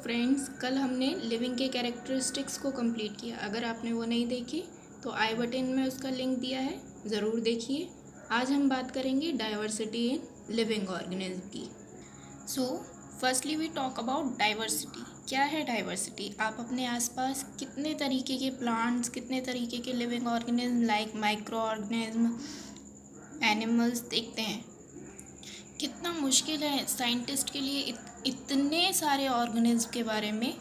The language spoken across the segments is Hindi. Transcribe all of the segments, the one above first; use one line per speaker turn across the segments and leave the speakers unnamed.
फ्रेंड्स, कल हमने लिविंग के कैरेक्टरिस्टिक्स को कंप्लीट किया। अगर आपने वो नहीं देखी तो आई बटन में उसका लिंक दिया है, ज़रूर देखिए। आज हम बात करेंगे डाइवर्सिटी इन लिविंग ऑर्गेनिज्म की। So firstly we talk about diversity. क्या है डाइवर्सिटी? आप अपने आसपास कितने तरीके के प्लांट्स, कितने तरीके के living organism like micro organism, animals देखते हैं। कितना मुश्किल है साइंटिस्ट के लिए इतने सारे ऑर्गेनिज्म के बारे में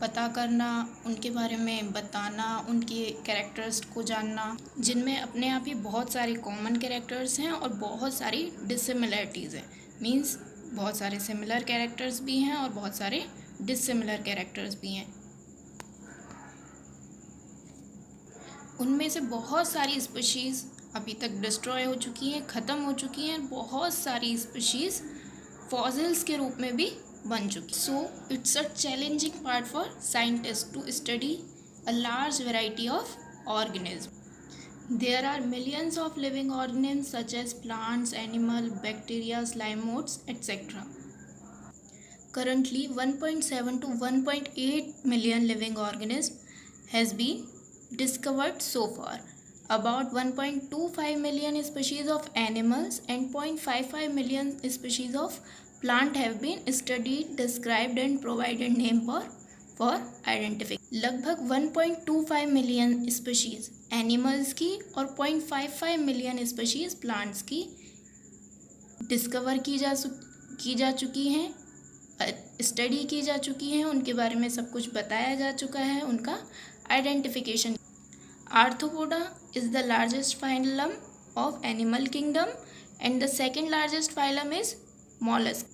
पता करना, उनके बारे में बताना, उनके कैरेक्टर्स को जानना, जिनमें अपने आप ही बहुत सारे कॉमन कैरेक्टर्स हैं और बहुत सारी डिसिमिलरिटीज़ हैं। मींस बहुत सारे सिमिलर कैरेक्टर्स भी हैं और बहुत सारे डिसिमिलर कैरेक्टर्स भी हैं। उनमें से बहुत सारी स्पीशीज़ अभी तक डिस्ट्रॉय हो चुकी हैं, ख़त्म हो चुकी हैं। बहुत सारी स्पीशीज़ फॉसिल्स के रूप में भी बन चुकी। So it's a challenging part for scientist to study a large variety of organism. There are millions of living organism such as plants, animal, bacteria, slime moulds etcetera. Currently, 1.7 to 1.8 million living organisms has been discovered so far. About 1.25 million species of animals and 0.55 million species of plant have been studied, described and provided name for identification. लगभग 1.25 मिलियन स्पीशीज़ एनिमल्स की और 0.55 मिलियन स्पीशीज़ प्लांट्स की डिस्कवर की जा चुकी हैं, स्टडी की जा चुकी हैं। उनके बारे में सब कुछ बताया जा चुका है, उनका identification. Arthropoda is the largest phylum of animal kingdom and the second largest phylum is mollusc.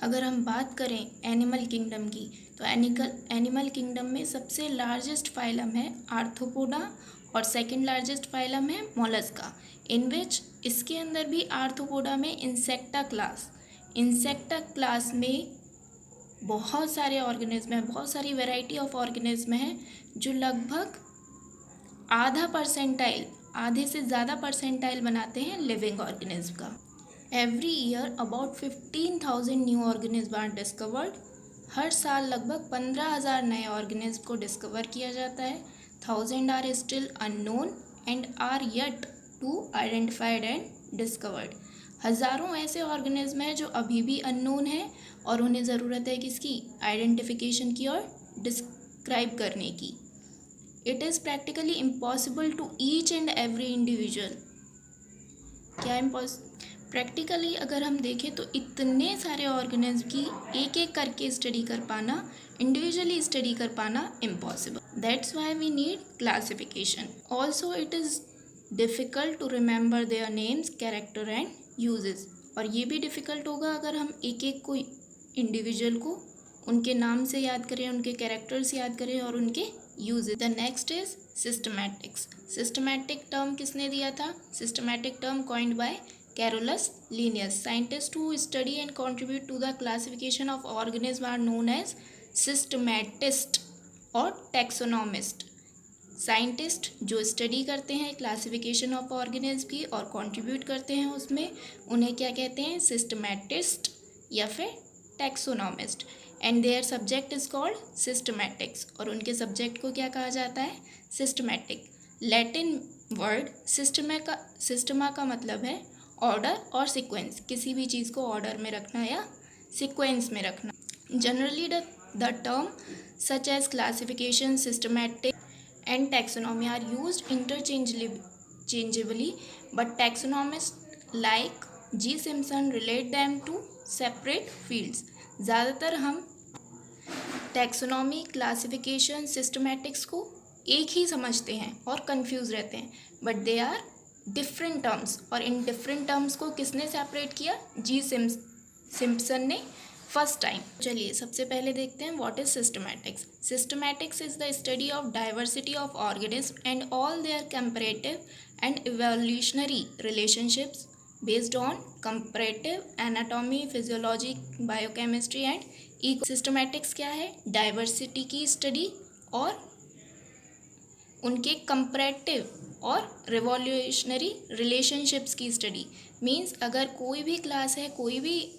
अगर हम बात करें एनिमल किंगडम की तो एनिमल किंगडम में सबसे लार्जेस्ट फाइलम है आर्थ्रोपोडा और सेकेंड लार्जेस्ट फाइलम है मॉलस्का, इन विच इसके अंदर भी आर्थ्रोपोडा में इंसेक्टा क्लास में बहुत सारे ऑर्गेनिज्म हैं, बहुत सारी वैरायटी ऑफ ऑर्गेनिज्म हैं जो लगभग आधे से ज़्यादा परसेंटाइल बनाते हैं लिविंग ऑर्गेनिज्म का। Every year about 15,000 new organism are discovered. हर साल लगभग 15,000 नए ऑर्गेनिज्म को डिस्कवर किया जाता है। 1000 are still unknown and are yet to identified and discovered. हज़ारों ऐसे ऑर्गेनिज्म हैं जो अभी भी अननोन हैं और उन्हें ज़रूरत है किसकी? आइडेंटिफिकेशन की और डिस्क्राइब करने की। It is practically impossible to each and every individual. क्या प्रैक्टिकली अगर हम देखें तो इतने सारे ऑर्गेनिज्म की एक एक करके स्टडी कर पाना, इंडिविजुअली स्टडी कर पाना impossible. That's why we need classification. Also it is difficult to remember their names, character and uses. और ये भी डिफ़िकल्ट होगा अगर हम एक एक को इंडिविजुअल को उनके नाम से याद करें, उनके कैरेक्टर्स याद करें और उनके uses. The next is systematics. Systematic term किसने दिया था? Systematic term coined by Carolus Linnaeus. Scientist who study and contribute to the classification of organism are known as systematist और टैक्सोनॉमिस्ट। साइंटिस्ट जो स्टडी करते हैं क्लासिफिकेशन ऑफ ऑर्गेनिज्म की और कंट्रीब्यूट करते हैं उसमें, उन्हें क्या कहते हैं? सिस्टमैटिस्ट या फिर taxonomist. And their subject is called systematics. और उनके सब्जेक्ट को क्या कहा जाता है? सिस्टमैटिक। लैटिन वर्ड सिस्टमा का मतलब है ऑर्डर और सीक्वेंस, किसी भी चीज़ को ऑर्डर में रखना या सीक्वेंस में रखना। Generally the term such as classification, systematic and taxonomy are used interchangeably, but taxonomists like G. Simpson relate them to separate fields. ज़्यादातर हम टैक्सोनॉमी, क्लासिफिकेशन, सिस्टमैटिक्स को एक ही समझते हैं और कंफ्यूज रहते हैं, but they are different terms. और इन डिफरेंट टर्म्स को किसने सेपरेट किया? जी सिम्पसन ने फर्स्ट टाइम। चलिए सबसे पहले देखते हैं what is systematics. Systematics is the study of diversity of organism and all their comparative and evolutionary relationships based on comparative anatomy, physiology, biochemistry and eco. Systematics क्या है? डाइवर्सिटी की स्टडी और उनके कंपैरेटिव और रिवोल्यूशनरी रिलेशनशिप्स की स्टडी। मीन्स अगर कोई भी क्लास है, कोई भी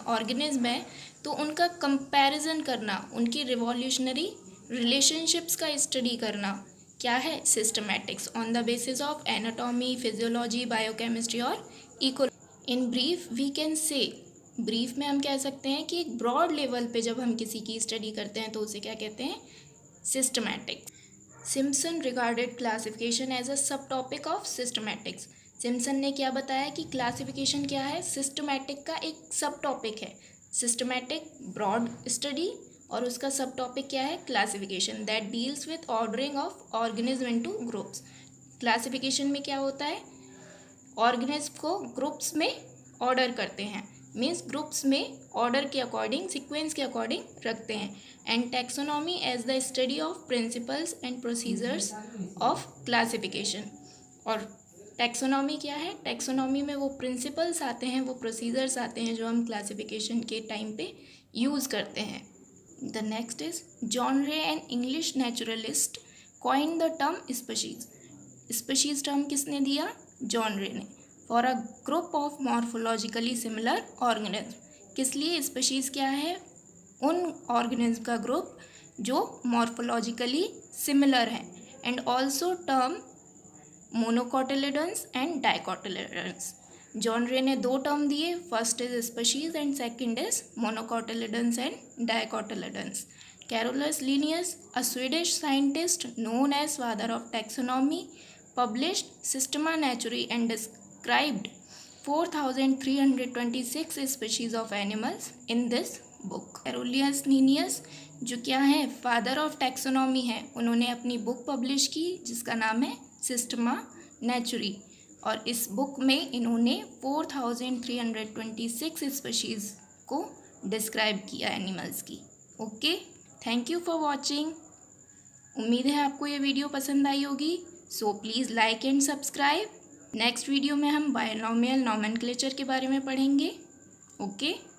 ऑर्गेनिज्म है तो उनका कंपैरिजन करना, उनकी रिवॉल्यूशनरी रिलेशनशिप्स का स्टडी करना क्या है, systematics on the basis of anatomy, physiology, biochemistry और eco. In brief we can say, brief में हम कह सकते हैं कि एक ब्रॉड लेवल पे जब हम किसी की स्टडी करते हैं तो उसे क्या कहते हैं, systematic. Simpson regarded classification as a sub topic of systematics. Simpson ने क्या बताया कि क्लासिफिकेशन क्या है, सिस्टमैटिक का एक सब टॉपिक है। सिस्टमैटिक ब्रॉड स्टडी और उसका सब टॉपिक क्या है, classification, that deals with ordering of organism into groups. Classification में क्या होता है, ऑर्गेनिज्म को ग्रुप्स में ऑर्डर करते हैं, मीन्स ग्रुप्स में ऑर्डर के अकॉर्डिंग, सीक्वेंस के अकॉर्डिंग रखते हैं। And taxonomy as the study of principles and procedures of classification. और टैक्सोनॉमी क्या है, टैक्सोनॉमी में वो प्रिंसिपल्स आते हैं, वो प्रोसीजर्स आते हैं जो हम क्लासिफिकेशन के टाइम पे यूज़ करते हैं। द नेक्स्ट इज जॉन रे, an English naturalist, coin the term species. Species term किसने दिया, जॉन रे ने। For a group of morphologically similar organism, किस लिए स्पीशीज क्या है, उन ऑर्गेनिज्म का ग्रुप जो मॉर्फोलॉजिकली सिमिलर है। And also term monocotyledons and dicotyledons. John Ray ने दो टर्म दिए, first is species and second is monocotyledons and dicotyledons. Carolus Linnaeus, a Swedish scientist known as father of taxonomy, published Systema Naturae and described 4,326 species of animals in this book. Carolus Linnaeus जो क्या है, फादर ऑफ टैक्सोनॉमी है, उन्होंने अपनी बुक पब्लिश की जिसका नाम है सिस्टमा नेचुरी, और इस बुक में इन्होंने 4,326 स्पीशीज़ को डिस्क्राइब किया एनिमल्स की। Okay, thank you for watching. उम्मीद है आपको ये वीडियो पसंद आई होगी। So please like and subscribe. Next video में हम बायनॉमियल नॉमेनक्लेचर के बारे में पढ़ेंगे। ओके।